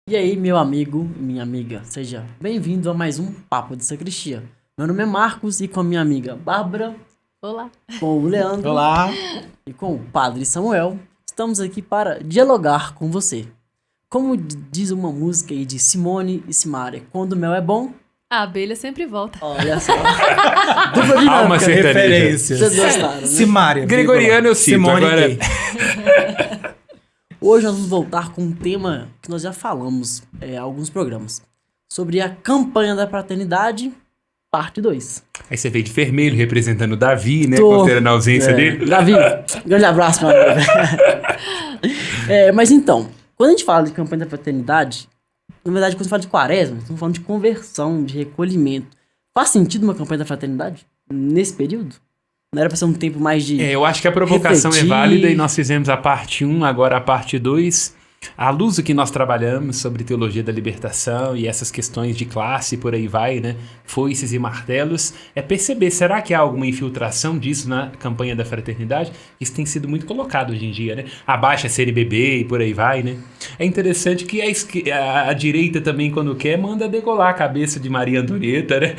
E aí, meu amigo e minha amiga, seja bem-vindo a mais um Papo de Sacristia. Meu nome é Marcos e com a minha amiga Bárbara, Olá. com o Leandro Olá! e com o Padre Samuel, estamos aqui para dialogar com você. Como diz uma música aí de Simone e Simaria, quando o mel é bom, A abelha sempre volta. olha só. Dupla dinâmica. Alma sertaneja. Referências. Vocês gostaram, né? Simária. Gregoriano eu cito, Simone agora- Gay. Hoje nós vamos voltar com um tema que nós já falamos em alguns programas. Sobre a campanha da fraternidade, parte 2. Aí você veio de vermelho representando o Davi, né? Tô. Considerando a ausência dele. Davi, grande abraço, meu amigo. Mas então, quando a gente fala de campanha da fraternidade, na verdade, quando a gente fala de quaresma, estamos falando de conversão, de recolhimento. Faz sentido uma campanha da fraternidade nesse período? Não era pra ser um tempo mais de... Eu acho que a provocação refletir. é válida e nós fizemos a parte 1, agora a parte 2. À luz do que nós trabalhamos sobre teologia da libertação e essas questões de classe e por aí vai, né? Foices e martelos, é perceber, será que há alguma infiltração disso na campanha da fraternidade? Isso tem sido muito colocado hoje em dia, né? Abaixa CNBB e por aí vai, né? É interessante que a direita também, quando quer, manda degolar a cabeça de Maria Antonieta, né?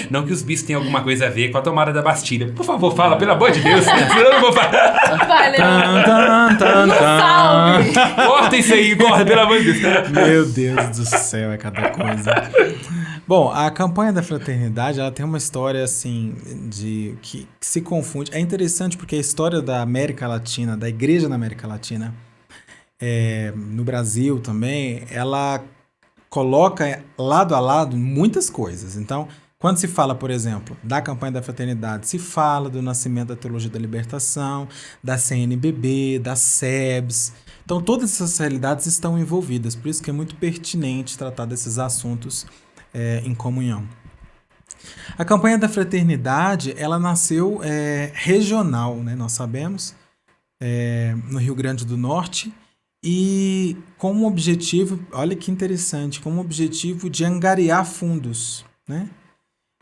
Não que os bispos tenham alguma coisa a ver com a tomada da Bastilha. Por favor, fala, pelo amor de Deus. Senão eu não vou falar. Vai, Leandro. Tan, tan, tan, No tan. salve. Corta isso aí, corta, pelo amor de Deus. Meu Deus do céu, é cada coisa. Bom, a campanha da fraternidade, ela tem uma história, assim, que se confunde. É interessante porque a história da América Latina, da igreja na América Latina, no Brasil também, ela coloca lado a lado muitas coisas. Então, quando se fala, por exemplo, da campanha da fraternidade, se fala do nascimento da teologia da libertação, da CNBB, da SEBS. Então, todas essas realidades estão envolvidas. Por isso que é muito pertinente tratar desses assuntos em comunhão. A campanha da fraternidade, ela nasceu regional, né? Nós sabemos, no Rio Grande do Norte, e com o objetivo, olha que interessante, com o objetivo de angariar fundos, né?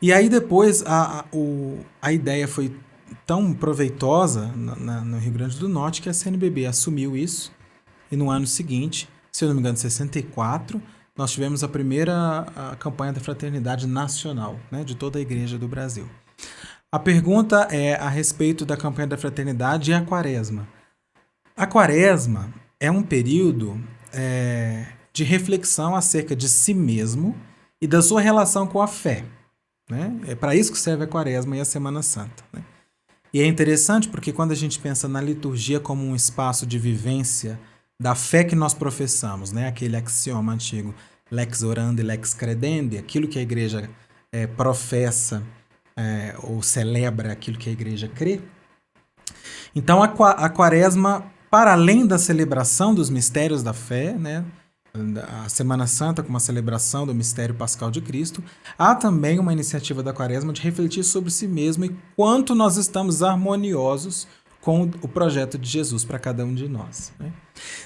E aí depois a ideia foi tão proveitosa no Rio Grande do Norte que a CNBB assumiu isso, e no ano seguinte, se eu não me engano, 64, nós tivemos a primeira campanha da fraternidade nacional, né, de toda a igreja do Brasil. A pergunta é a respeito da campanha da fraternidade e a quaresma. A quaresma é um período de reflexão acerca de si mesmo e da sua relação com a fé, né? É para isso que serve a quaresma e a Semana Santa, né? E é interessante porque quando a gente pensa na liturgia como um espaço de vivência da fé que nós professamos, né? Aquele axioma antigo, lex orandi, lex credendi, aquilo que a igreja professa ou celebra aquilo que a igreja crê. Então a quaresma, para além da celebração dos mistérios da fé, né? A Semana Santa como a celebração do mistério pascal de Cristo, há também uma iniciativa da quaresma de refletir sobre si mesmo e quanto nós estamos harmoniosos com o projeto de Jesus para cada um de nós, né?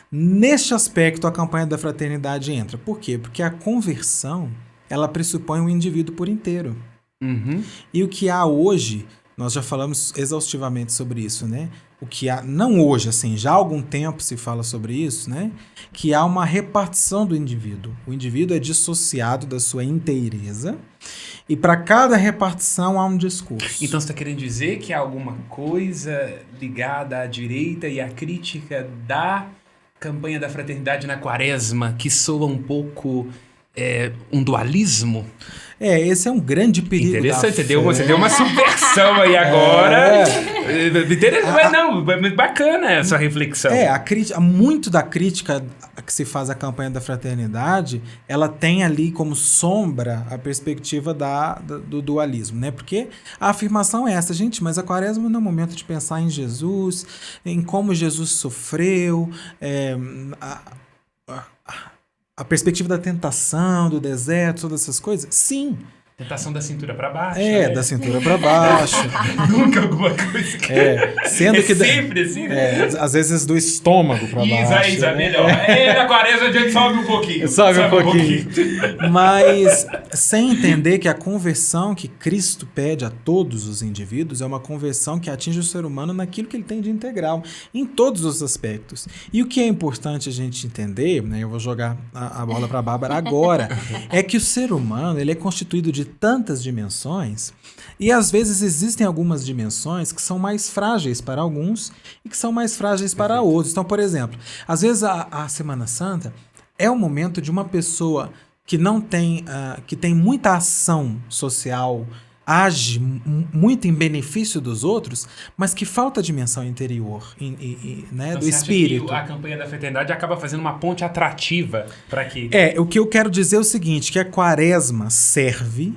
Neste aspecto, a campanha da fraternidade entra. Por quê? Porque a conversão, ela pressupõe o indivíduo por inteiro. Uhum. E o que há hoje, nós já falamos exaustivamente sobre isso, né? O que há, não hoje, assim, já há algum tempo se fala sobre isso, né? Que há uma repartição do indivíduo. O indivíduo é dissociado da sua inteireza e para cada repartição há um discurso. Então você está querendo dizer que há alguma coisa ligada à direita e à crítica da campanha da fraternidade na quaresma que soa um pouco um dualismo? Esse é um grande perigo. Interessante, da você fé. deu uma subversão aí agora. Mas não, bacana essa reflexão. Muito da crítica que se faz à campanha da fraternidade, ela tem ali como sombra a perspectiva do dualismo, né? Porque a afirmação é essa, gente, mas a quaresma não é o momento de pensar em Jesus, em como Jesus sofreu, a perspectiva da tentação, do deserto, todas essas coisas. Sim, Tentação da cintura pra baixo. Né? Da cintura pra baixo. Nunca alguma coisa que... Sendo que sempre assim, né? às vezes do estômago pra baixo. Isso é melhor. Na quaresma a gente sobe um pouquinho. Sobe um pouquinho. Mas sem entender que a conversão que Cristo pede a todos os indivíduos é uma conversão que atinge o ser humano naquilo que ele tem de integral, em todos os aspectos. E o que é importante a gente entender, né, eu vou jogar a bola para a Bárbara agora, é que o ser humano ele é constituído de tantas dimensões e às vezes existem algumas dimensões que são mais frágeis para alguns e que são mais frágeis para outros. Então, por exemplo, às vezes a Semana Santa é o momento de uma pessoa que não tem, que tem muita ação social, age muito em benefício dos outros, mas que falta a dimensão interior, né, então, do espírito. Que a campanha da fraternidade acaba fazendo uma ponte atrativa para que... O que eu quero dizer é o seguinte, que a quaresma serve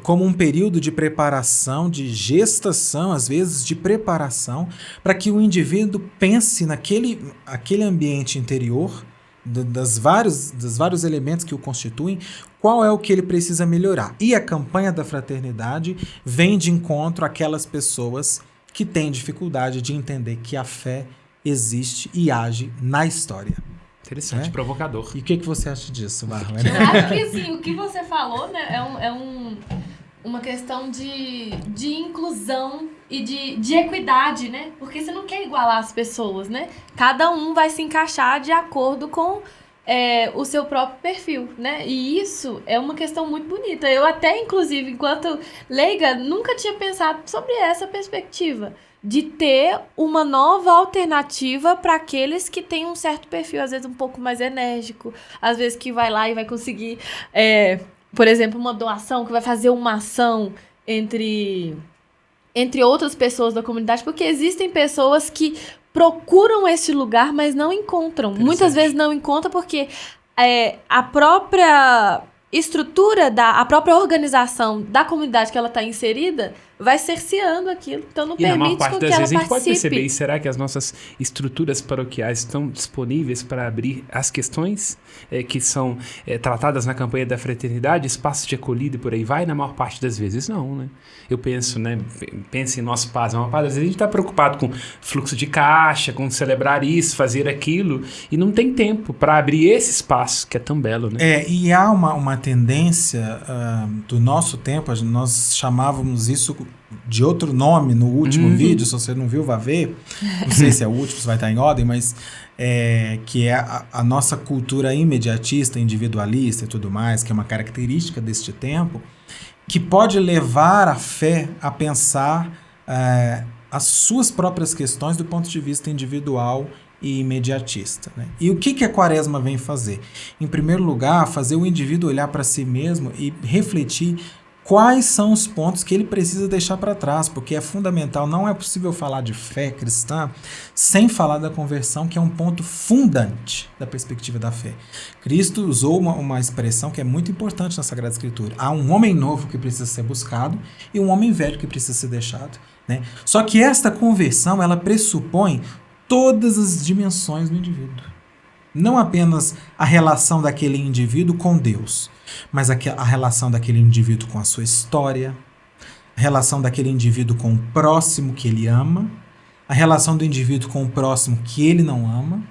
como um período de preparação, de gestação, às vezes de preparação, para que o indivíduo pense aquele ambiente interior, dos vários elementos que o constituem, qual é o que ele precisa melhorar. E a campanha da fraternidade vem de encontro àquelas pessoas que têm dificuldade de entender que a fé existe e age na história. Interessante, provocador. E o que você acha disso, Bárbara? Eu acho que assim, o que você falou, né, uma questão de inclusão e de equidade, né? Porque você não quer igualar as pessoas, né? Cada um vai se encaixar de acordo com o seu próprio perfil, né? E isso é uma questão muito bonita. Eu até, inclusive, enquanto leiga, nunca tinha pensado sobre essa perspectiva de ter uma nova alternativa para aqueles que têm um certo perfil, às vezes um pouco mais enérgico, às vezes que vai lá e vai conseguir, por exemplo, uma doação, que vai fazer uma ação entre outras pessoas da comunidade, porque existem pessoas que procuram esse lugar, mas não encontram. Muitas vezes não encontram porque a própria estrutura, a própria organização da comunidade que ela está inserida vai cerceando aquilo, então não permite com que ela participe. E na maior parte das vezes a gente pode perceber, e será que as nossas estruturas paroquiais estão disponíveis para abrir as questões que são tratadas na campanha da fraternidade, espaços de acolhida e por aí vai? Na maior parte das vezes não, né? Eu penso, né? Penso em nosso paz. Na maior parte das vezes a gente está preocupado com fluxo de caixa, com celebrar isso, fazer aquilo, e não tem tempo para abrir esse espaço que é tão belo, né? E há uma tendência do nosso tempo, nós chamávamos isso de outro nome no último vídeo, se você não viu, vá ver. Não sei se é o último, se vai estar em ordem, mas que é a nossa cultura imediatista, individualista e tudo mais, que é uma característica deste tempo, que pode levar a fé a pensar as suas próprias questões do ponto de vista individual e imediatista, né? E o que a quaresma vem fazer? Em primeiro lugar, fazer o indivíduo olhar para si mesmo e refletir quais são os pontos que ele precisa deixar para trás, porque é fundamental, não é possível falar de fé cristã sem falar da conversão, que é um ponto fundante da perspectiva da fé. Cristo usou uma expressão que é muito importante na Sagrada Escritura. Há um homem novo que precisa ser buscado e um homem velho que precisa ser deixado, né? Só que esta conversão, ela pressupõe todas as dimensões do indivíduo. Não apenas a relação daquele indivíduo com Deus, mas a relação daquele indivíduo com a sua história, a relação daquele indivíduo com o próximo que ele ama, a relação do indivíduo com o próximo que ele não ama,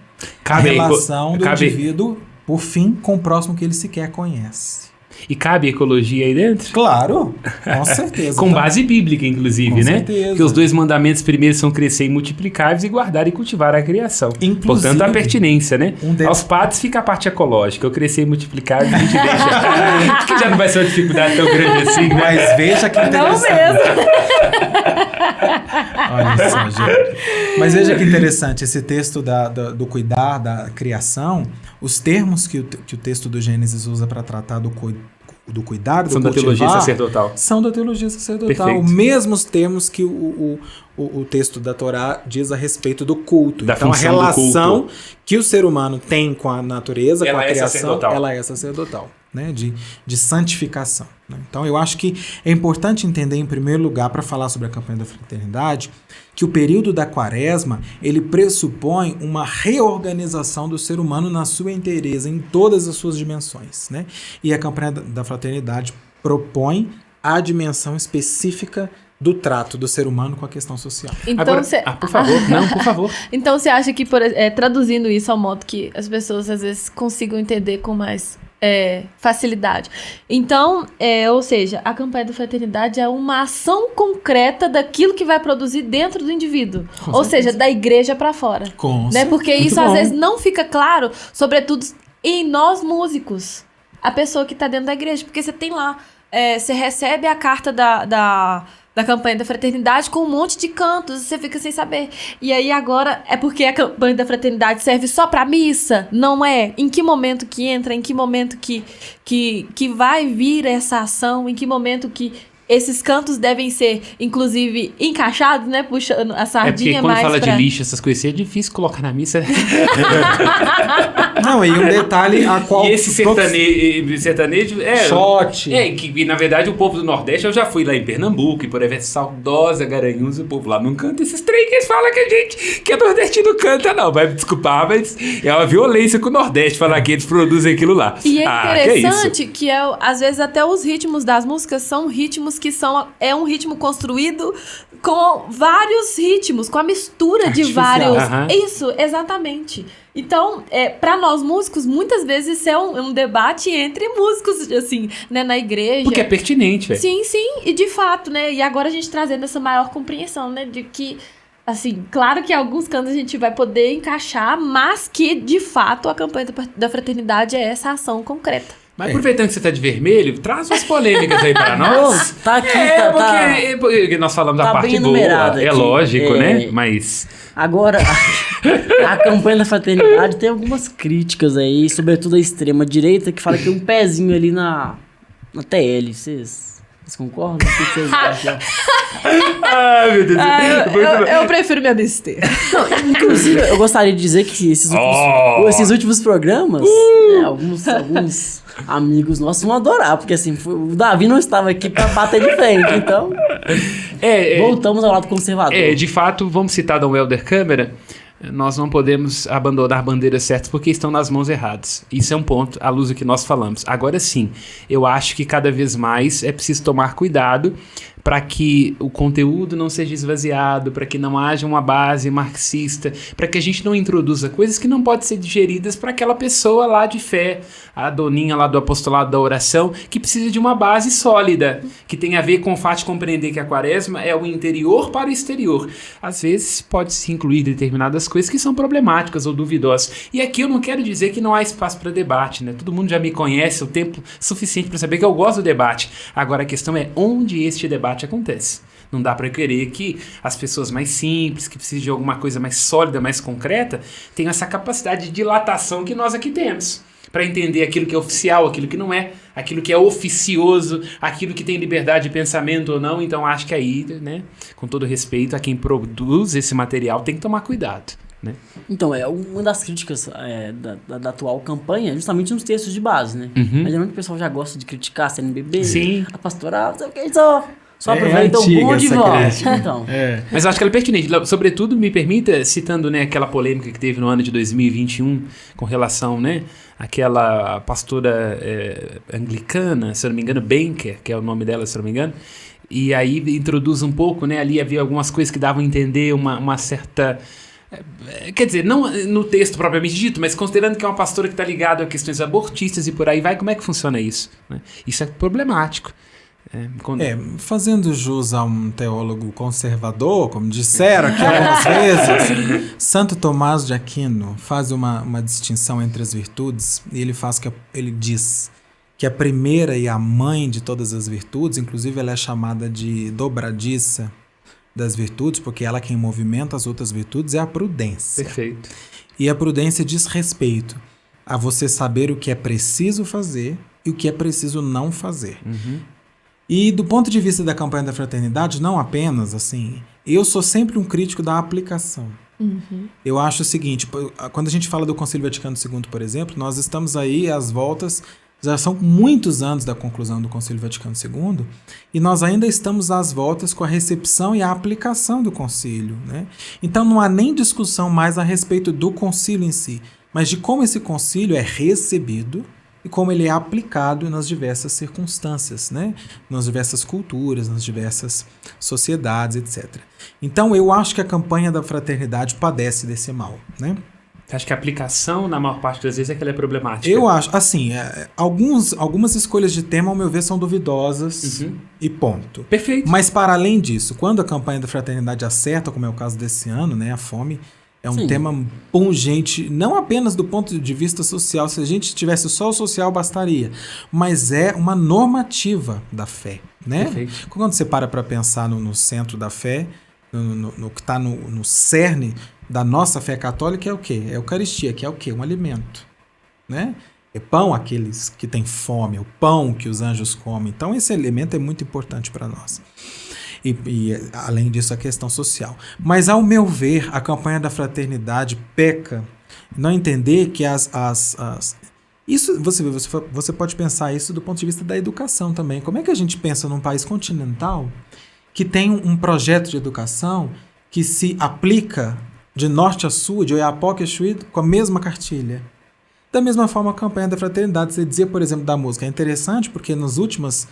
a relação do indivíduo, por fim, com o próximo que ele sequer conhece. E cabe ecologia aí dentro? Claro, com certeza. Com base bíblica, inclusive, com né? Certeza. Porque os 2 mandamentos primeiros são crescer e multiplicar e guardar e cultivar a criação. Inclusive, portanto, a pertinência, né? Aos padres fica a parte ecológica. Eu crescer e multiplicar, a gente deixa. Acho que já não vai ser uma dificuldade tão grande assim, né? Mas veja que interessante. Não mesmo. Olha só, gente. Mas veja que interessante, esse texto do cuidar da criação, os termos que o texto do Gênesis usa para tratar do cuidado, são do cultivar, da teologia sacerdotal. São da teologia sacerdotal. Perfeito. Os mesmos termos que o texto da Torá diz a respeito do culto. Da então, a função relação do culto que o ser humano tem com a natureza, ela com a criação, sacerdotal. ela é sacerdotal, né? De santificação, né? Então, eu acho que é importante entender, em primeiro lugar, para falar sobre a campanha da fraternidade, que o período da quaresma, ele pressupõe uma reorganização do ser humano na sua inteireza, em todas as suas dimensões, né? E a campanha da fraternidade propõe a dimensão específica do trato do ser humano com a questão social. Então, Agora, por favor, não, por favor. Então você acha que, traduzindo isso ao modo que as pessoas às vezes consigam entender com mais facilidade. Então, ou seja, a campanha da fraternidade é uma ação concreta daquilo que vai produzir dentro do indivíduo. Ou seja, da igreja para fora. Né? Porque isso às vezes não fica claro, sobretudo em nós músicos. A pessoa que está dentro da igreja. Porque você tem lá, você recebe a carta da campanha da fraternidade com um monte de cantos, você fica sem saber. E aí agora, é porque a campanha da fraternidade serve só pra missa? Não é? Em que momento que entra? Em que momento que vai vir essa ação? Em que momento que esses cantos devem ser, inclusive, encaixados, né? Puxando a sardinha porque quando mais fala pra... de lixo, essas coisas assim, é difícil colocar na missa. Não, e um detalhe a qual... E esse sertanejo Shot. Que na verdade o povo do Nordeste, eu já fui lá em Pernambuco e por aí, saudosa Garanhuns, o povo lá não canta esses trem que eles falam que a gente, que é nordestino, canta, não. Vai me desculpar, mas é uma violência com o Nordeste falar que eles produzem aquilo lá. E é interessante que às vezes até os ritmos das músicas são ritmos que é um ritmo construído com vários ritmos, com a mistura de vários... Isso, exatamente. Então, para nós músicos, muitas vezes isso é um debate entre músicos, assim, né, na igreja. Porque é pertinente, velho. Sim, e de fato, né, e agora a gente trazendo essa maior compreensão, né, de que, assim, claro que alguns cantos a gente vai poder encaixar, mas que, de fato, a campanha da fraternidade é essa ação concreta. Mas aproveitando que você tá de vermelho, traz umas polêmicas aí pra nós. Tá aqui, porque nós falamos tá da parte bem boa. enumerado É aqui. lógico, né? Mas... Agora, a campanha da fraternidade tem algumas críticas aí, sobretudo a extrema-direita, que fala que tem um pezinho ali na TL. Vocês concordam? O que vocês acham? Ai, meu Deus. Eu prefiro me abster. Não, inclusive, eu gostaria de dizer que esses últimos programas, alguns amigos nossos vão adorar, porque assim, o Davi não estava aqui para bater de frente, então voltamos ao lado conservador. De fato, vamos citar Dom Helder Câmara, nós não podemos abandonar bandeiras certas porque estão nas mãos erradas. Isso é um ponto à luz do que nós falamos. Agora sim, eu acho que cada vez mais é preciso tomar cuidado para que o conteúdo não seja esvaziado, para que não haja uma base marxista, para que a gente não introduza coisas que não podem ser digeridas para aquela pessoa lá de fé, a doninha lá do apostolado da oração, que precisa de uma base sólida, que tem a ver com o fato de compreender que a quaresma é o interior para o exterior. Às vezes pode-se incluir determinadas coisas que são problemáticas ou duvidosas. E aqui eu não quero dizer que não há espaço para debate, né? Todo mundo já me conhece o tempo suficiente para saber que eu gosto do debate. Agora a questão é onde este debate acontece. Não dá para querer que as pessoas mais simples, que precisam de alguma coisa mais sólida, mais concreta, tenham essa capacidade de dilatação que nós aqui temos, para entender aquilo que é oficial, aquilo que não é, aquilo que é oficioso, aquilo que tem liberdade de pensamento ou não. Então acho que aí, né, com todo respeito a quem produz esse material, tem que tomar cuidado, né? Então, uma das críticas da atual campanha é justamente nos textos de base, né? Mas geralmente o pessoal já gosta de criticar a CNBB, a pastoral, não sei o que, só aproveita o bom de volta. Então. Mas eu acho que ela é pertinente. Sobretudo, me permita, citando, né, aquela polêmica que teve no ano de 2021 com relação, né, àquela pastora anglicana, se eu não me engano, Banker, que é o nome dela, se eu não me engano. E aí introduz um pouco, né, ali havia algumas coisas que davam a entender uma certa... Quer dizer, não no texto propriamente dito, mas considerando que é uma pastora que está ligada a questões abortistas e por aí vai, como é que funciona isso? Né? Isso é problemático. Fazendo jus a um teólogo conservador, como disseram aqui algumas vezes, Santo Tomás de Aquino faz uma distinção entre as virtudes, e ele diz que a primeira e a mãe de todas as virtudes, inclusive ela é chamada de dobradiça das virtudes, porque ela quem movimenta as outras virtudes é a prudência. Perfeito. E a prudência diz respeito a você saber o que é preciso fazer e o que é preciso não fazer. E do ponto de vista da campanha da fraternidade, não apenas, assim, eu sou sempre um crítico da aplicação. Eu acho o seguinte, quando a gente fala do Concílio Vaticano II, por exemplo, nós estamos aí às voltas, já são muitos anos da conclusão do Concílio Vaticano II, e nós ainda estamos às voltas com a recepção e a aplicação do concílio, né? Então não há nem discussão mais a respeito do concílio em si, mas de como esse concílio é recebido e como ele é aplicado nas diversas circunstâncias, né? Nas diversas culturas, nas diversas sociedades, etc. Então, eu acho que a campanha da fraternidade padece desse mal, né? Você acha que a aplicação, na maior parte das vezes, é que ela é problemática? Eu acho, assim, algumas escolhas de tema, ao meu ver, são duvidosas e ponto. Perfeito. Mas, para além disso, quando a campanha da fraternidade acerta, como é o caso desse ano, né, a fome é um tema pungente, não apenas do ponto de vista social, se a gente tivesse só o social bastaria, mas é uma normativa da fé, né? Perfeito. Quando você para pensar no centro da fé, no que está no cerne da nossa fé católica, é o quê? É a Eucaristia, que é o quê? Um alimento, né? É pão aqueles que têm fome, é o pão que os anjos comem. Então, esse elemento é muito importante para nós. E, além disso, a questão social. Mas, ao meu ver, a campanha da fraternidade peca não entender que isso, você pode pensar isso do ponto de vista da educação também. Como é que a gente pensa num país continental que tem um projeto de educação que se aplica de norte a sul, de Oiapoque a Chuí, com a mesma cartilha? Da mesma forma, a campanha da fraternidade, você dizia, por exemplo, da música, é interessante porque nos últimos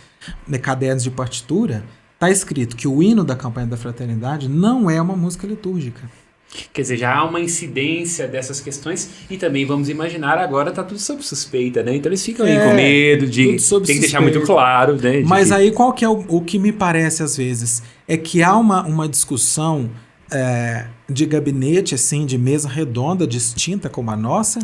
cadernos de partitura está escrito que o hino da campanha da fraternidade não é uma música litúrgica. Quer dizer, já há uma incidência dessas questões e também, vamos imaginar, agora está tudo sob suspeita, né? Então eles ficam aí com medo de... Tem que deixar muito claro, né? Mas aí qual que é o que me parece às vezes? É que há uma discussão de gabinete, assim, de mesa redonda, distinta como a nossa,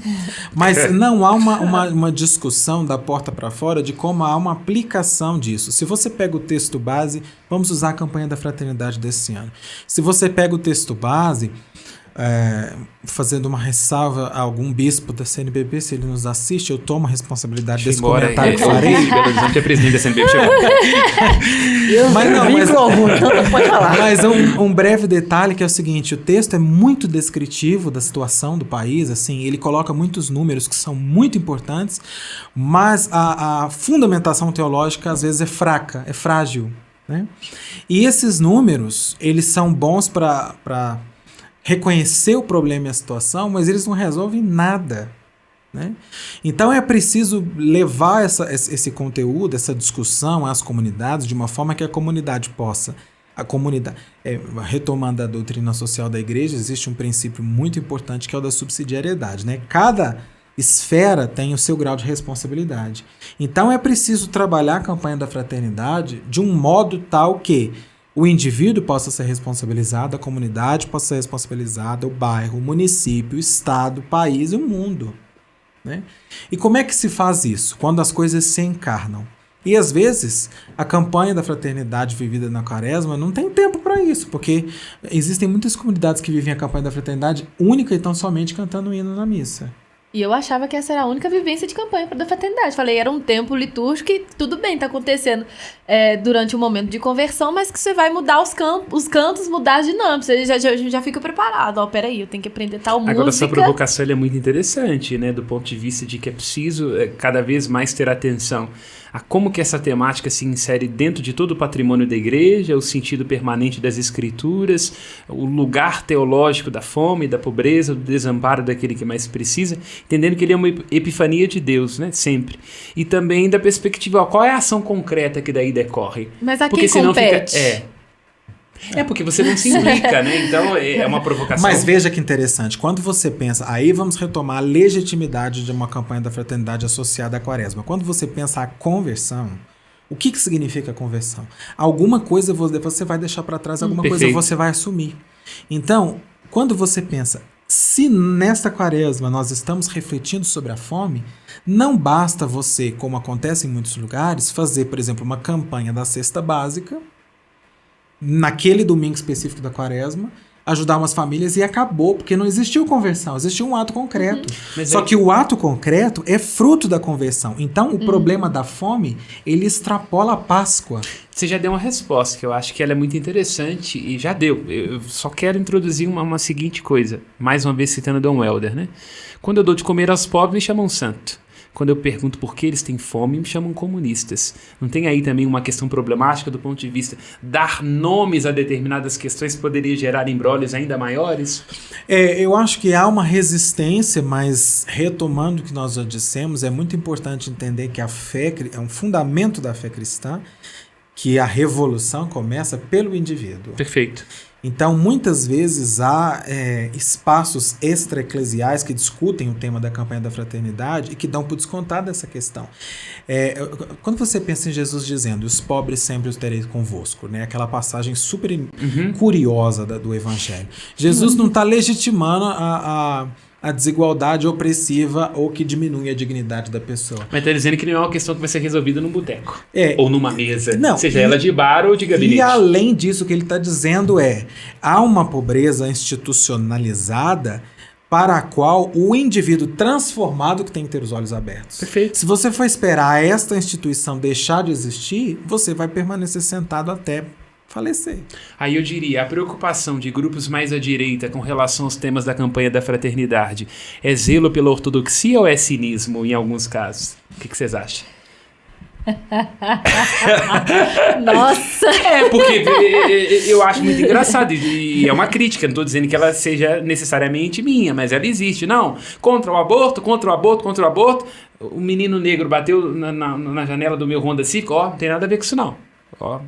mas não há uma discussão da porta para fora de como há uma aplicação disso. Se você pega o texto base, vamos usar a campanha da fraternidade desse ano. Se você pega o texto base, fazendo uma ressalva a algum bispo da CNBB, se ele nos assiste, eu tomo a responsabilidade desse comentário que farei. É presidente da CNBB chegou. Pode falar. Mas um breve detalhe que é o seguinte, o texto é muito descritivo da situação do país, assim, ele coloca muitos números que são muito importantes, mas a fundamentação teológica às vezes é fraca, é frágil, né? E esses números, eles são bons para reconhecer o problema e a situação, mas eles não resolvem nada, né? Então é preciso levar esse conteúdo, essa discussão às comunidades de uma forma que a comunidade possa... retomando a doutrina social da igreja, existe um princípio muito importante que é o da subsidiariedade, né? Cada esfera tem o seu grau de responsabilidade. Então é preciso trabalhar a campanha da fraternidade de um modo tal que o indivíduo possa ser responsabilizado, a comunidade possa ser responsabilizada, o bairro, o município, o estado, o país e o mundo, né? E como é que se faz isso? Quando as coisas se encarnam. E às vezes a campanha da fraternidade vivida na Quaresma não tem tempo para isso, porque existem muitas comunidades que vivem a campanha da fraternidade única e tão somente cantando o hino na missa. E eu achava que essa era a única vivência de campanha da fraternidade. Falei, era um tempo litúrgico e tudo bem, tá acontecendo durante um momento de conversão, mas que você vai mudar os cantos, mudar as dinâmicas. Você já fica preparado. Ó, peraí, eu tenho que aprender tal música. Agora, essa provocação é muito interessante, né? Do ponto de vista de que é preciso cada vez mais ter atenção a como que essa temática se insere dentro de todo o patrimônio da igreja, o sentido permanente das escrituras, o lugar teológico da fome, da pobreza, do desamparo daquele que mais precisa, entendendo que ele é uma epifania de Deus, né? Sempre. E também da perspectiva, qual é a ação concreta que daí decorre? Mas a porque quem compete? Porque você não se implica, né? Então é uma provocação. Mas veja que interessante, quando você pensa, aí vamos retomar a legitimidade de uma campanha da fraternidade associada à Quaresma. Quando você pensa a conversão, o que significa a conversão? Alguma coisa você vai deixar para trás, alguma coisa você vai assumir. Então, quando você pensa, se nesta Quaresma nós estamos refletindo sobre a fome, não basta você, como acontece em muitos lugares, fazer, por exemplo, uma campanha da cesta básica, naquele domingo específico da Quaresma, ajudar umas famílias e acabou, porque não existiu conversão, existiu um ato concreto. Só que o ato concreto é fruto da conversão. Então, o problema da fome, ele extrapola a Páscoa. Você já deu uma resposta, que eu acho que ela é muito interessante, e já deu. Eu só quero introduzir uma seguinte coisa, mais uma vez citando Dom Helder, né? Quando eu dou de comer aos pobres, me chamam santo. quando eu pergunto por que eles têm fome, me chamam comunistas. Não tem aí também uma questão problemática do ponto de vista dar nomes a determinadas questões que poderia gerar embrólios ainda maiores? Eu acho que há uma resistência, mas retomando o que nós já dissemos, é muito importante entender que a fé é um fundamento da fé cristã, que a revolução começa pelo indivíduo. Perfeito. Então, muitas vezes há espaços extra-eclesiais que discutem o tema da campanha da fraternidade e que dão por descontado essa questão. Quando você pensa em Jesus dizendo, os pobres sempre os tereis convosco, né? Aquela passagem super curiosa do Evangelho. Jesus não está legitimando a desigualdade opressiva ou que diminui a dignidade da pessoa. Mas está dizendo que não é uma questão que vai ser resolvida num boteco. É. Ou numa mesa. Não, seja ela de bar ou de gabinete. E além disso, o que ele está dizendo há uma pobreza institucionalizada para a qual o indivíduo transformado que tem que ter os olhos abertos. Perfeito. Se você for esperar esta instituição deixar de existir, você vai permanecer sentado até falecer. Aí eu diria, a preocupação de grupos mais à direita com relação aos temas da campanha da fraternidade é zelo pela ortodoxia ou é cinismo em alguns casos? O que vocês acham? Nossa! Porque eu acho muito engraçado e é uma crítica, não estou dizendo que ela seja necessariamente minha, mas ela existe. Não, contra o aborto, contra o aborto, contra o aborto. O menino negro bateu na janela do meu Honda Civic, não tem nada a ver com isso não.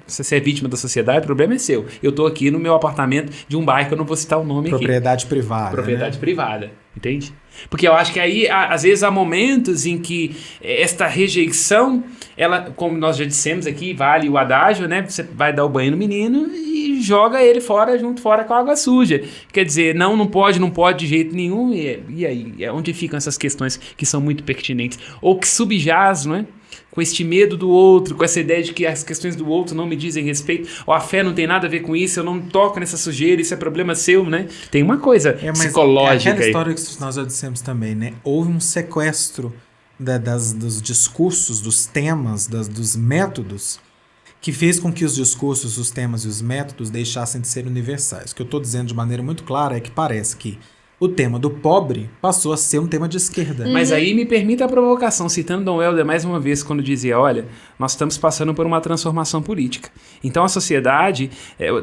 Se você é vítima da sociedade, o problema é seu. Eu estou aqui no meu apartamento de um bairro que eu não vou citar o nome Propriedade aqui. privada. Propriedade privada, entende? Porque eu acho que aí, às vezes, há momentos em que esta rejeição, ela, como nós já dissemos aqui, vale o adágio, né? Você vai dar o banho no menino e joga ele fora com a água suja. Quer dizer, não pode de jeito nenhum. E aí, é onde ficam essas questões que são muito pertinentes. Ou que subjaz, não é? Com este medo do outro, com essa ideia de que as questões do outro não me dizem respeito, ou a fé não tem nada a ver com isso, eu não toco nessa sujeira, isso é problema seu, né? Tem uma coisa psicológica aquela aí. História que nós já dissemos também, né? Houve um sequestro dos discursos, dos temas, dos métodos, que fez com que os discursos, os temas e os métodos deixassem de ser universais. O que eu estou dizendo de maneira muito clara é que parece que o tema do pobre passou a ser um tema de esquerda. Mas aí me permita a provocação, citando Dom Helder mais uma vez, quando dizia, olha, nós estamos passando por uma transformação política. Então a sociedade,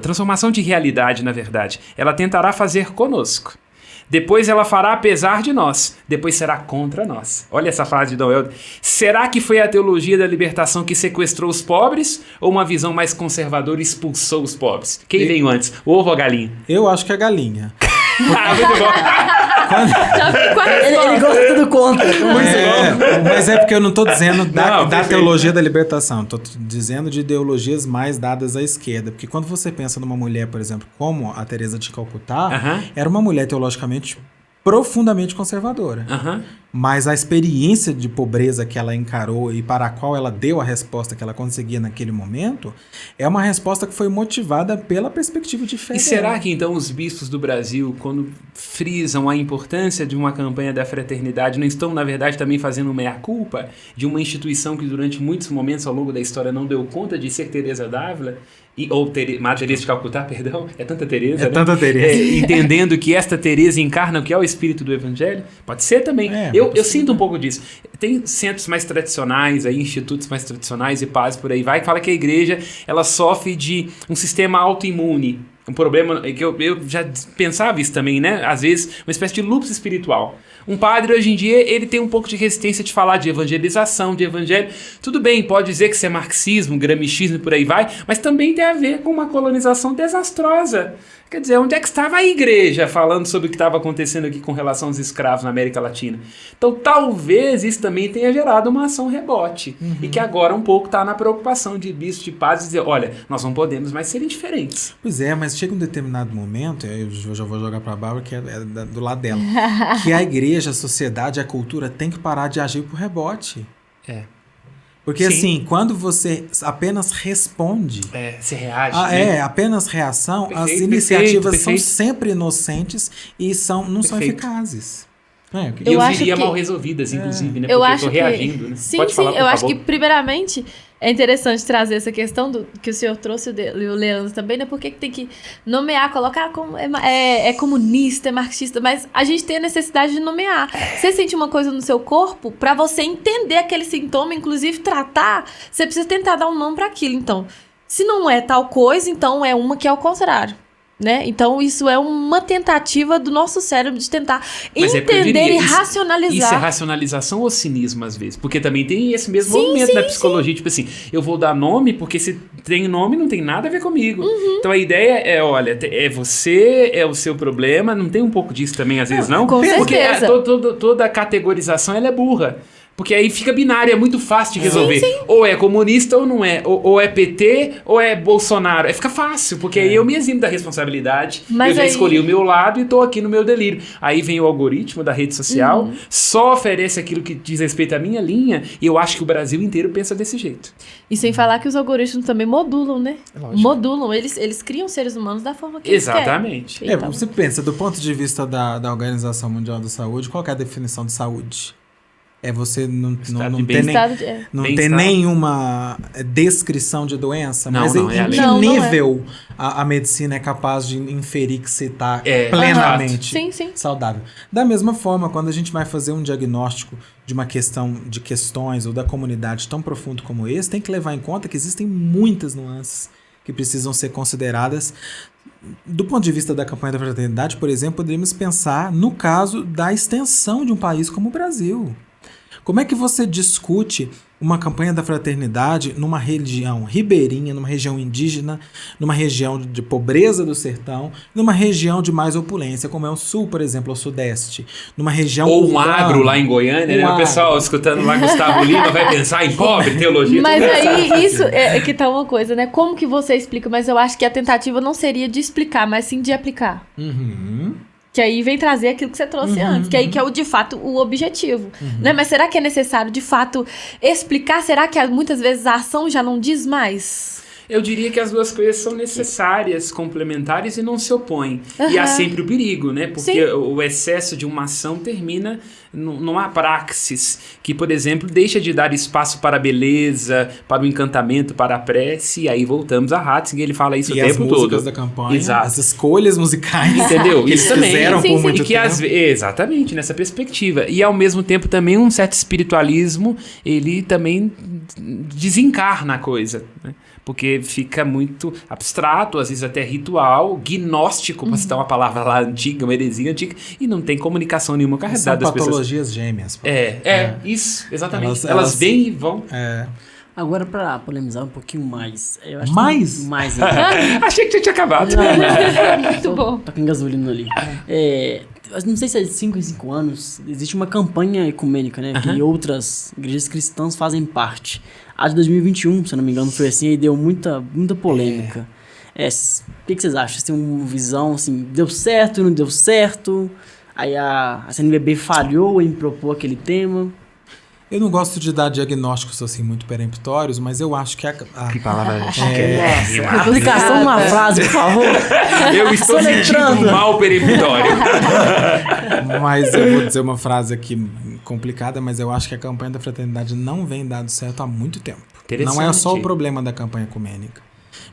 transformação de realidade, na verdade, ela tentará fazer conosco. Depois ela fará apesar de nós. Depois será contra nós. Olha essa frase de Dom Helder. Será que foi a teologia da libertação que sequestrou os pobres? Ou uma visão mais conservadora expulsou os pobres? Quem veio antes? O ovo ou a galinha? Eu acho que é a galinha. Muito bom. Ele gosta tudo contra. Mas é porque eu não estou dizendo da perfeito. teologia da libertação, estou dizendo de ideologias mais dadas à esquerda. Porque quando você pensa numa mulher, por exemplo, como a Teresa de Calcutá, era uma mulher teologicamente profundamente conservadora. Mas a experiência de pobreza que ela encarou e para a qual ela deu a resposta que ela conseguia naquele momento é uma resposta que foi motivada pela perspectiva de fé. E será que então os bispos do Brasil, quando frisam a importância de uma campanha da fraternidade, não estão, na verdade, também fazendo meia-culpa de uma instituição que durante muitos momentos ao longo da história não deu conta de ser Teresa d'Ávila? Madre Teresa de Calcutá, perdão, é tanta Teresa, né? Tanta Teresa. Entendendo que esta Teresa encarna o que é o espírito do Evangelho? Pode ser também. Eu sinto um pouco disso. Tem centros mais tradicionais, aí, institutos mais tradicionais e paz por aí vai, que fala que a igreja ela sofre de um sistema autoimune. Um problema que eu já pensava isso também, né? Às vezes, uma espécie de lupus espiritual. Um padre, hoje em dia, ele tem um pouco de resistência de falar de evangelização, de evangelho. Tudo bem, pode dizer que isso é marxismo, gramichismo e por aí vai, mas também tem a ver com uma colonização desastrosa. Quer dizer, onde é que estava a igreja falando sobre o que estava acontecendo aqui com relação aos escravos na América Latina? Então, talvez isso também tenha gerado uma ação rebote. E que agora um pouco está na preocupação de bispos de paz dizer, olha, nós não podemos mais ser indiferentes. Pois é, mas chega um determinado momento, eu já vou jogar para a Bárbara, que é do lado dela, que a igreja, a sociedade, a cultura tem que parar de agir por rebote. Porque assim, quando você apenas responde... você reage. Apenas reação, Perfeito, as iniciativas perfeito. são sempre inocentes e não são eficazes. E eu acho diria que- mal resolvidas, inclusive, né? Eu Porque acho eu tô reagindo, né? Sim, Pode sim. falar, por Eu acho favor. que, primeiramente, é interessante trazer essa questão que o senhor trouxe, e o Leandro também, né? Porque que tem que nomear, colocar como é comunista, é marxista, mas a gente tem a necessidade de nomear. Você sente uma coisa no seu corpo, pra você entender aquele sintoma, inclusive tratar, você precisa tentar dar um nome pra aquilo. Então, se não é tal coisa, então é uma que é o contrário. Né? Então, isso é uma tentativa do nosso cérebro de tentar Mas é porque eu entender diria, e isso- racionalizar. Isso é racionalização ou cinismo, às vezes? Porque também tem esse mesmo movimento na psicologia. Tipo assim, eu vou dar nome porque se tem nome não tem nada a ver comigo. Então a ideia é, olha, é você, é o seu problema. Não tem um pouco disso também, às vezes, não? Com Porque certeza. toda a categorização ela é burra. Porque aí fica binário, é muito fácil de resolver. Ou é comunista ou não é. Ou é PT ou é Bolsonaro. Aí fica fácil, porque aí eu me eximo da responsabilidade. Mas eu já aí- escolhi o meu lado e tô aqui no meu delírio. Aí vem o algoritmo da rede social, só oferece aquilo que diz respeito à minha linha, e eu acho que o Brasil inteiro pensa desse jeito. E sem falar que os algoritmos também modulam, né? Lógico. Modulam. Eles criam seres humanos da forma que eles Exatamente. querem. Então, Você pensa, do ponto de vista da Organização Mundial da Saúde, qual que é a definição de saúde? É você não Estado de ter, nem, estado de- é. não ter bem-estar. nenhuma descrição de doença, Não, mas não, em é a lei. que Não, não é. nível a medicina é capaz de inferir que você está É, plenamente Sim, sim. saudável. Da mesma forma, quando a gente vai fazer um diagnóstico de uma questão de questões ou da comunidade tão profundo como esse, tem que levar em conta que existem muitas nuances que precisam ser consideradas. Do ponto de vista da campanha da fraternidade, por exemplo, poderíamos pensar no caso da extensão de um país como o Brasil. Como é que você discute uma campanha da fraternidade numa região ribeirinha, numa região indígena, numa região de pobreza do sertão, numa região de mais opulência, como é o sul, por exemplo, ou o sudeste, numa região Ou um urbana. agro lá em Goiânia, né? O agro. pessoal escutando lá Gustavo Lima vai pensar em pobre, teologia. Mas tudo isso. aí, isso é que tá uma coisa, né? Como que você explica? Mas eu acho que a tentativa não seria de explicar, mas sim de aplicar. Uhum. Que aí vem trazer aquilo que você trouxe antes, que aí que é o, de fato o objetivo. Né? Mas será que é necessário, de fato, explicar? Será que muitas vezes a ação já não diz mais? Eu diria que as duas coisas são necessárias, complementares e não se opõem. E há Aham. sempre o perigo, né? Porque Sim. o excesso de uma ação termina numa praxis que, por exemplo, deixa de dar espaço para a beleza, para o encantamento, para a prece. E aí voltamos a Ratzinger, ele fala isso E o as tempo músicas todo. da campanha, Exato. as escolhas musicais Entendeu? que Isso eles também. fizeram Sim, por sim. muito E que tempo. exatamente, nessa perspectiva. E ao mesmo tempo também um certo espiritualismo, ele também desencarna a coisa, né? Porque fica muito abstrato, às vezes até ritual, gnóstico, para citar uma palavra lá antiga, uma heresia antiga, e não tem comunicação nenhuma com a São realidade das pessoas. patologias gêmeas. pô. Isso, exatamente. Elas- Elas vêm e vão. É. Agora, pra polemizar um pouquinho mais. Eu acho Mais? Que mais ainda. Achei que tinha acabado. Muito bom. Tá com gasolina ali. Eu não sei se é de 5 em 5 anos, existe uma campanha ecumênica, né? Que outras igrejas cristãs fazem parte. A de 2021, se eu não me engano, foi assim, e deu muita polêmica. O que vocês acham? Vocês têm uma visão, assim, deu certo, não deu certo? Aí a CNBB falhou em propor aquele tema. Eu não gosto de dar diagnósticos assim muito peremptórios, mas eu acho que Que palavra Aplicação numa frase, por favor. Eu estou sentindo Soletrando. um mal peremptório. Mas eu vou dizer uma frase aqui complicada, mas eu acho que a campanha da fraternidade não vem dando certo há muito tempo. Não é só o Interessante. problema da campanha ecumênica.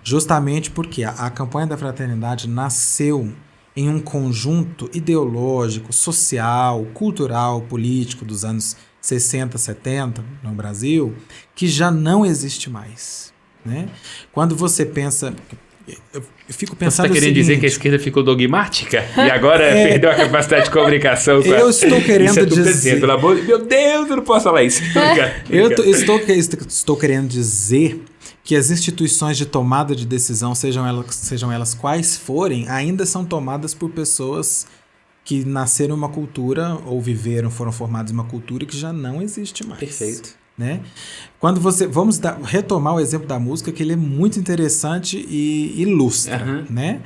Justamente porque a campanha da fraternidade nasceu em um conjunto ideológico, social, cultural, político dos anos 60, 70 no Brasil, que já não existe mais, né? Quando você pensa... Eu fico Você pensando está querendo o dizer seguinte, que a esquerda ficou dogmática e agora perdeu a capacidade de comunicação? Com Eu estou querendo isso é tudo dizer- pelo amor de meu Deus, eu não posso falar isso. estou querendo dizer que as instituições de tomada de decisão, sejam elas quais forem, ainda são tomadas por pessoas que nasceram em uma cultura ou foram formados em uma cultura que já não existe mais. Perfeito. Né? Retomar o exemplo da música, que ele é muito interessante e ilustra. Aham. Né?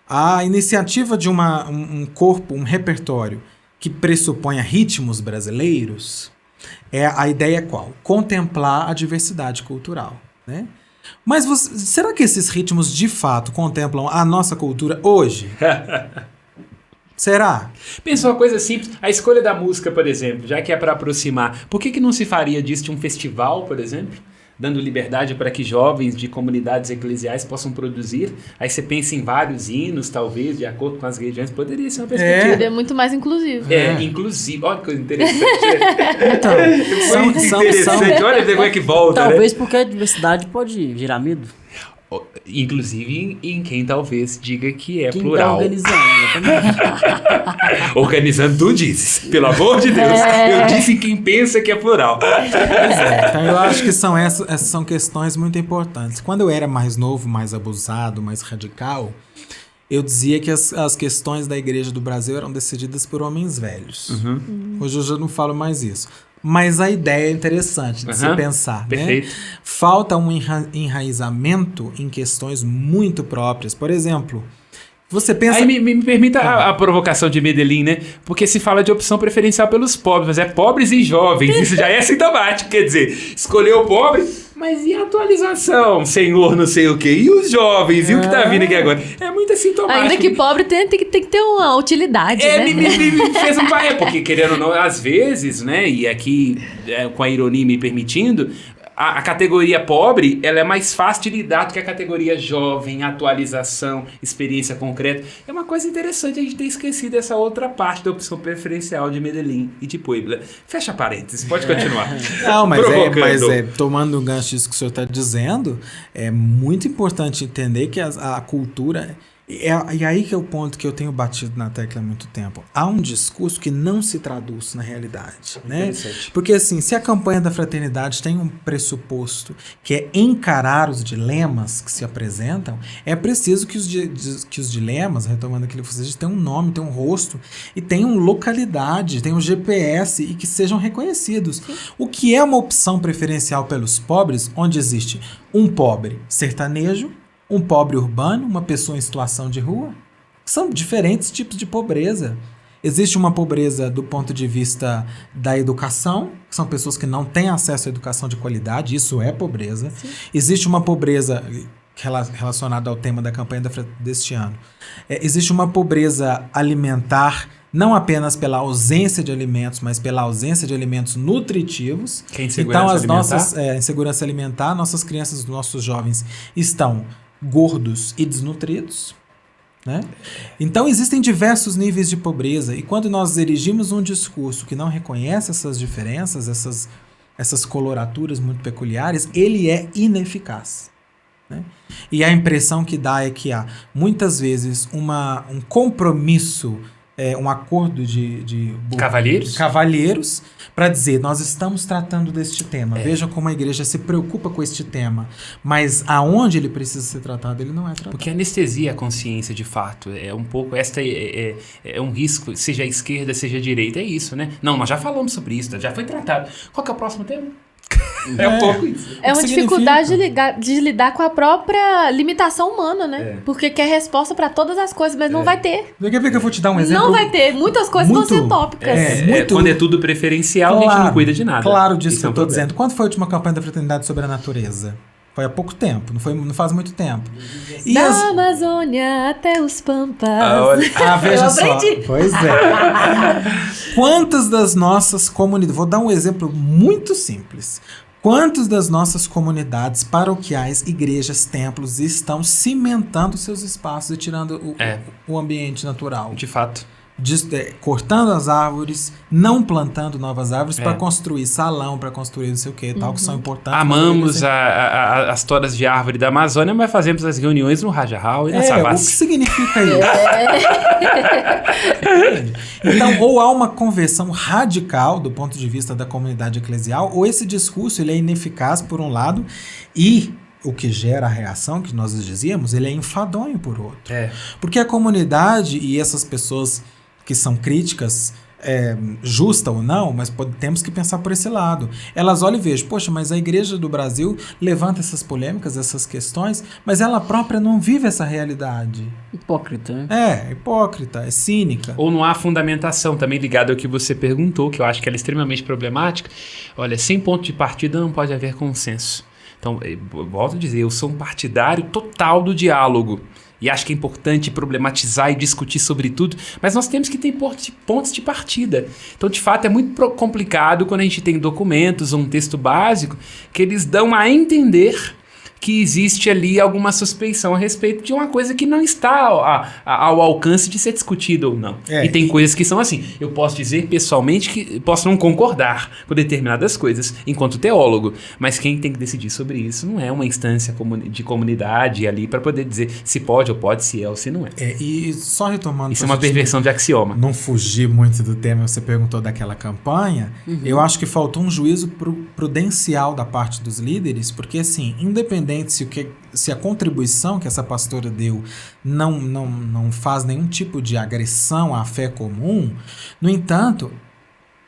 A iniciativa de um corpo, um repertório que pressuponha ritmos brasileiros, a ideia é qual? Contemplar a diversidade cultural. Né? Mas será que esses ritmos de fato contemplam a nossa cultura hoje? Será? Pensa uma coisa simples, a escolha da música, por exemplo, já que é para aproximar, por que não se faria disso de um festival, por exemplo? Dando liberdade para que jovens de comunidades eclesiais possam produzir. Aí você pensa em vários hinos, talvez, de acordo com as regiões. Poderia ser uma perspectiva. É muito mais inclusivo. Inclusive. Olha que coisa interessante. Então, Interessante. Olha como é que volta, talvez porque a diversidade pode gerar medo. Inclusive em quem talvez diga que é Quem plural. tá organizando, exatamente. Organizando, tu dizes. Pelo amor de Deus. Eu disse quem pensa que é plural. Então eu acho que essas são questões muito importantes. Quando eu era mais novo, mais abusado, mais radical, eu dizia que as questões da Igreja do Brasil eram decididas por homens velhos. Hoje eu já não falo mais isso. Mas a ideia é interessante de se pensar, Perfeito. né? Falta um enraizamento em questões muito próprias. Por exemplo, você pensa... Aí me permita a provocação de Medellín, né? Porque se fala de opção preferencial pelos pobres, mas é pobres e jovens. Isso já é sintomático, quer dizer, escolheu o pobre, mas e a atualização, senhor não sei o quê? E os jovens? E o que tá vindo aqui agora? É muito sintomático. Ainda que pobre tem que ter uma utilidade, né? Me fez um pai, porque querendo ou não, às vezes, né? E aqui, com a ironia me permitindo, a categoria pobre, ela é mais fácil de lidar do que a categoria jovem, atualização, experiência concreta. É uma coisa interessante a gente ter esquecido essa outra parte da opção preferencial de Medellín e de Puebla. Fecha parênteses, pode continuar. Não, mas Provocando. tomando o gancho disso que o senhor está dizendo, é muito importante entender que a cultura... E aí que é o ponto que eu tenho batido na tecla há muito tempo. Há um discurso que não se traduz na realidade, né? Porque assim, se a campanha da fraternidade tem um pressuposto que é encarar os dilemas que se apresentam, é preciso que os dilemas, retomando aquilo que vocês dizem, tenham um nome, tenham um rosto e tenham localidade, tenham GPS e que sejam reconhecidos. Sim. O que é uma opção preferencial pelos pobres, onde existe um pobre sertanejo, um pobre urbano, uma pessoa em situação de rua. São diferentes tipos de pobreza. Existe uma pobreza do ponto de vista da educação, que são pessoas que não têm acesso à educação de qualidade, isso é pobreza. Sim. Existe uma pobreza relacionada ao tema da campanha deste ano. Existe uma pobreza alimentar, não apenas pela ausência de alimentos, mas pela ausência de alimentos nutritivos. Que é insegurança alimentar? Insegurança alimentar, nossas crianças, nossos jovens estão gordos e desnutridos, né? Então existem diversos níveis de pobreza e quando nós erigimos um discurso que não reconhece essas diferenças, essas coloraturas muito peculiares, ele é ineficaz, né? E a impressão que dá é que há muitas vezes um compromisso, um acordo de cavalheiros para dizer, nós estamos tratando deste tema. Veja como a igreja se preocupa com este tema, mas aonde ele precisa ser tratado, ele não é tratado. Porque anestesia a consciência, de fato. É um pouco, é um risco, seja a esquerda, seja a direita, é isso, né? Não, nós já falamos sobre isso, já foi tratado. Qual que é o próximo tema? É um pouco isso. É uma dificuldade de lidar com a própria limitação humana, né? Porque quer resposta para todas as coisas, mas não vai ter. Quer ver que eu vou te dar um exemplo? Não vai ter. Muitas coisas vão ser tópicas. Quando é tudo preferencial, a gente não cuida de nada. Claro disso que eu estou dizendo. Quando foi a última campanha da Fraternidade sobre a Natureza? Foi há pouco tempo, não faz muito tempo. E da Amazônia até os Pampas. Veja só. Pois é. Quantas das nossas comunidades... Vou dar um exemplo muito simples. Quantas das nossas comunidades paroquiais, igrejas, templos estão cimentando seus espaços e tirando o ambiente natural? De fato. Cortando as árvores, não plantando novas árvores para construir salão, para construir não sei o que tal, que são importantes. Amamos as toras de árvore da Amazônia, mas fazemos as reuniões no Raja Hall e na Savassi. O que significa isso? Então, ou há uma conversão radical do ponto de vista da comunidade eclesial, ou esse discurso ele é ineficaz por um lado e o que gera a reação, que nós dizíamos, ele é enfadonho por outro. Porque a comunidade e essas pessoas que são críticas, justa ou não, mas temos que pensar por esse lado. Elas olham e vejam, poxa, mas a Igreja do Brasil levanta essas polêmicas, essas questões, mas ela própria não vive essa realidade. Hipócrita, né? Hipócrita, é cínica. Ou não há fundamentação, também ligado ao que você perguntou, que eu acho que ela é extremamente problemática. Olha, sem ponto de partida não pode haver consenso. Então, volto a dizer, eu sou um partidário total do diálogo. e acho que é importante problematizar e discutir sobre tudo, mas nós temos que ter pontos de partida. Então, de fato, é muito complicado quando a gente tem documentos ou um texto básico que eles dão a entender que existe ali alguma suspeição a respeito de uma coisa que não está ao alcance de ser discutida ou não. E tem coisas que são assim. Eu posso dizer pessoalmente que posso não concordar com determinadas coisas enquanto teólogo, mas quem tem que decidir sobre isso não é uma instância de comunidade ali para poder dizer se pode ou pode, se é ou se não é. E só retomando... Isso é uma perversão de axioma. Não fugir muito do tema, você perguntou daquela campanha, eu acho que faltou um juízo prudencial da parte dos líderes, porque assim, independente se a contribuição que essa pastora deu não faz nenhum tipo de agressão à fé comum, no entanto,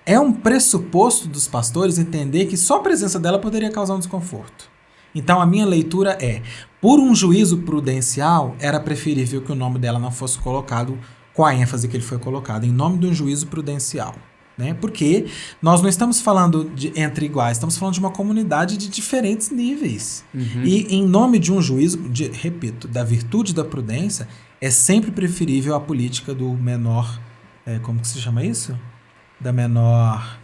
é um pressuposto dos pastores entender que só a presença dela poderia causar um desconforto. Então a minha leitura é, por um juízo prudencial, era preferível que o nome dela não fosse colocado com a ênfase que ele foi colocado, em nome de um juízo prudencial. Né? Porque nós não estamos falando entre iguais, estamos falando de uma comunidade de diferentes níveis. E em nome de um juízo, repito, da virtude da prudência, é sempre preferível a política do menor... como que se chama isso? Da menor...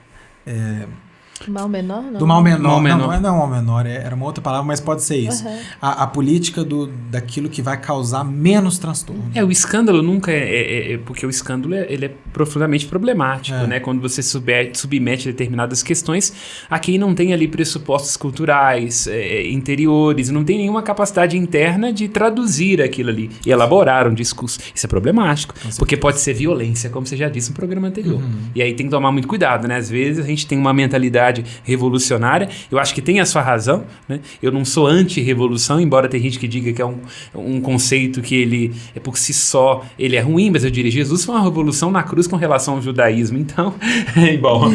Mal menor, não? Do mal menor. Mal menor. Não é mal menor, era uma outra palavra, mas pode ser isso. A política daquilo que vai causar menos transtorno. O escândalo nunca porque o escândalo ele é profundamente problemático, né? Quando você submete determinadas questões a quem não tem ali pressupostos culturais, interiores, não tem nenhuma capacidade interna de traduzir aquilo ali e elaborar um discurso. Isso é problemático, porque pode ser violência, como você já disse no programa anterior. E aí tem que tomar muito cuidado, né? Às vezes a gente tem uma mentalidade revolucionária, eu acho que tem a sua razão, né? Eu não sou anti-revolução, embora tem gente que diga que é um conceito que ele é por si só, ele é ruim, mas eu diria, Jesus foi uma revolução na cruz com relação ao judaísmo, então, bom,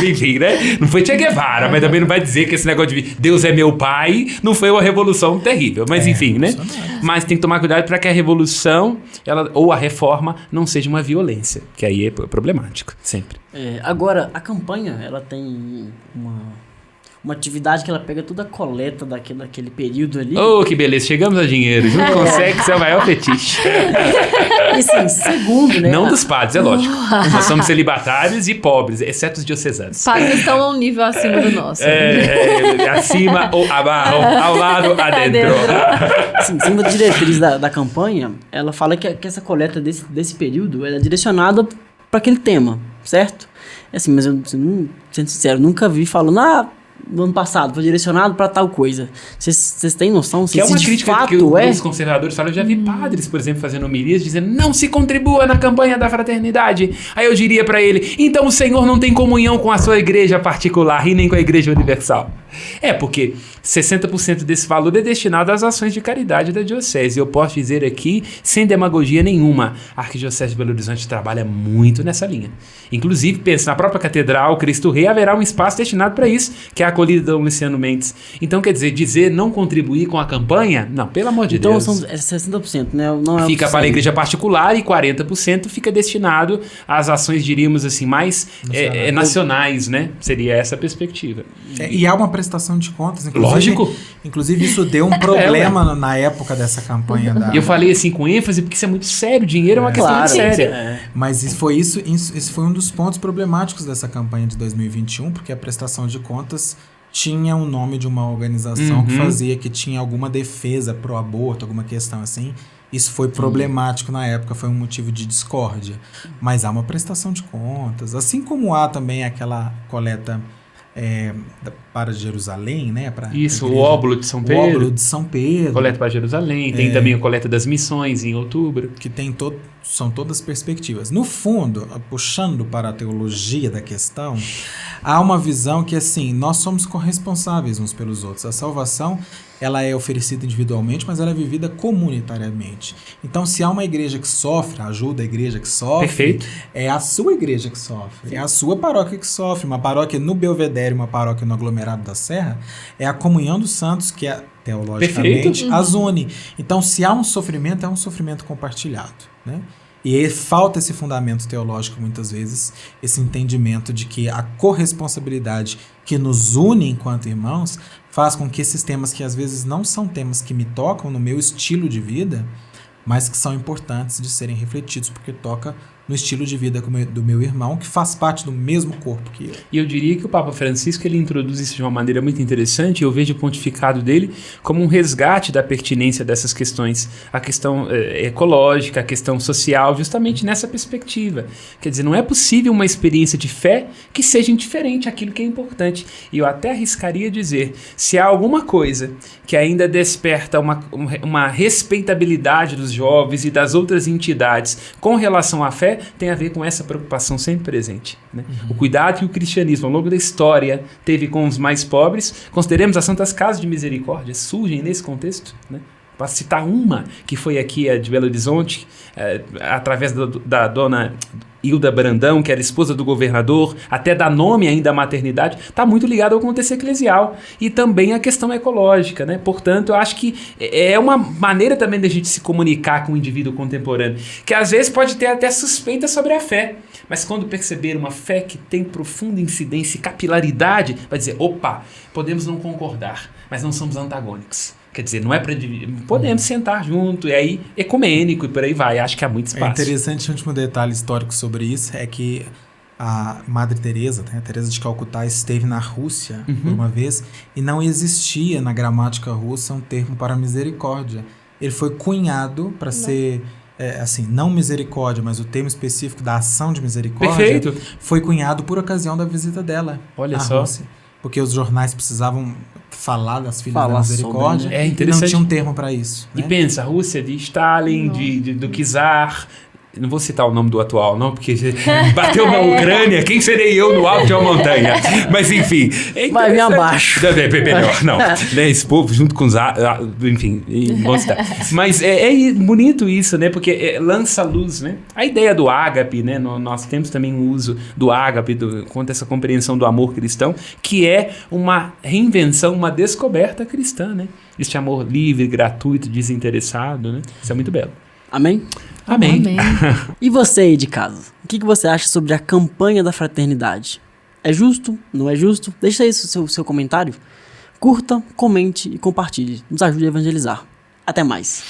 enfim, né? Não foi Che Guevara, mas também não vai dizer que esse negócio de Deus é meu pai, não foi uma revolução terrível, mas enfim, né? Mas tem que tomar cuidado para que a revolução, ou a reforma, não seja uma violência, que aí é problemático, sempre. Agora, a campanha, ela tem uma atividade que ela pega toda a coleta daquele período ali. Oh, que beleza, chegamos a dinheiro. Não consegue ser o maior fetiche. E assim, segundo, né? Não dos padres, é lógico. Nós somos celibatários e pobres, exceto os diocesanos. Padres estão a um nível acima do nosso. Acima ou abaixo, ao lado, adentro. Assim, segundo a diretriz da campanha, ela fala que essa coleta desse período é direcionada para aquele tema, certo? Assim, mas eu, sendo sincero, nunca vi falando, no ano passado foi direcionado para tal coisa. Vocês têm noção que é uma crítica que os conservadores falam? Eu já vi padres, por exemplo, fazendo homilias dizendo, não se contribua na campanha da fraternidade. Aí eu diria para ele, então o Senhor não tem comunhão com a sua igreja particular e nem com a igreja universal. Porque 60% desse valor é destinado às ações de caridade da diocese. E eu posso dizer aqui, sem demagogia nenhuma, a Arquidiocese de Belo Horizonte trabalha muito nessa linha. Inclusive, pensa, na própria Catedral Cristo Rei haverá um espaço destinado para isso, que é a acolhida de Dom Luciano Mendes. Então, quer dizer não contribuir com a campanha? Não, pelo amor de Deus. Então, são 60%, né? Não é fica para a igreja particular e 40% fica destinado às ações, diríamos assim, mais nacionais, né? Seria essa a perspectiva. E há uma prestação de contas, lógico. Inclusive, isso deu um problema na época dessa campanha. E eu falei assim com ênfase, porque isso é muito sério. Dinheiro é uma questão muito séria. Mas isso foi um dos pontos problemáticos dessa campanha de 2021, porque a prestação de contas tinha o nome de uma organização que tinha alguma defesa pro aborto, alguma questão assim. Isso foi problemático na época, foi um motivo de discórdia. Mas há uma prestação de contas, assim como há também aquela coleta para Jerusalém, né? Isso, o óbolo de São Pedro. O óbolo de São Pedro. Coleta para Jerusalém. Tem também a coleta das missões em outubro. Que são todas perspectivas. No fundo, puxando para a teologia da questão, há uma visão que, assim, nós somos corresponsáveis uns pelos outros. A salvação, ela é oferecida individualmente, mas ela é vivida comunitariamente. Então, se há uma igreja que sofre, ajuda a igreja que sofre, perfeito, é a sua igreja que sofre, é a sua paróquia que sofre. Uma paróquia no Belvedere, uma paróquia no aglomerado da Serra, é a comunhão dos santos que teologicamente as une. Então, se há um sofrimento, é um sofrimento compartilhado, né? E falta esse fundamento teológico muitas vezes, esse entendimento de que a corresponsabilidade que nos une enquanto irmãos faz com que esses temas que às vezes não são temas que me tocam no meu estilo de vida, mas que são importantes de serem refletidos, porque toca no estilo de vida do meu irmão, que faz parte do mesmo corpo que eu. E eu diria que o Papa Francisco ele introduz isso de uma maneira muito interessante, e eu vejo o pontificado dele como um resgate da pertinência dessas questões, a questão ecológica, a questão social, justamente nessa perspectiva. Quer dizer, não é possível uma experiência de fé que seja indiferente àquilo que é importante. E eu até arriscaria dizer, se há alguma coisa que ainda desperta uma respeitabilidade dos jovens e das outras entidades com relação à fé, tem a ver com essa preocupação sempre presente, né? O cuidado que o cristianismo, ao longo da história, teve com os mais pobres. Consideremos as Santas Casas de Misericórdia, surgem nesse contexto, né? Para citar uma, que foi aqui a de Belo Horizonte, através da dona Hilda Brandão, que era esposa do governador, até dá nome ainda à maternidade, está muito ligado ao contexto eclesial e também à questão ecológica, né? Portanto, eu acho que é uma maneira também da gente se comunicar com o indivíduo contemporâneo, que às vezes pode ter até suspeita sobre a fé, mas quando perceber uma fé que tem profunda incidência e capilaridade, vai dizer, opa, podemos não concordar, mas não somos antagônicos. Quer dizer, não é para dividir. Podemos sentar junto, e aí ecumênico e por aí vai. Acho que há muito espaço. É interessante, um último detalhe histórico sobre isso é que a Madre Teresa, né, a Teresa de Calcutá, esteve na Rússia por uma vez e não existia na gramática russa um termo para misericórdia. Ele foi cunhado para ser, assim, não misericórdia, mas o termo específico da ação de misericórdia. Perfeito. Foi cunhado por ocasião da visita dela Olha à só. Rússia. Porque os jornais precisavam falar das filhas da misericórdia sobre, né? É e não interessante. tinha um termo para isso. E Né? pensa, a Rússia de Stalin, do Czar. Não vou citar o nome do atual, não, porque bateu na Ucrânia, quem serei eu no alto de uma montanha? Mas enfim. Vai vir abaixo. Melhor, não. Né, esse povo junto com os. Enfim, vamos citar. Mas é bonito isso, né? Porque lança luz, né? A ideia do ágape, né? Nós temos também o uso do ágape, quanto a essa compreensão do amor cristão, que é uma reinvenção, uma descoberta cristã, né? Este amor livre, gratuito, desinteressado, né? Isso é muito belo. Amém? Amém. E você aí de casa? O que você acha sobre a campanha da fraternidade? É justo? Não é justo? Deixa aí o seu comentário. Curta, comente e compartilhe. Nos ajude a evangelizar. Até mais.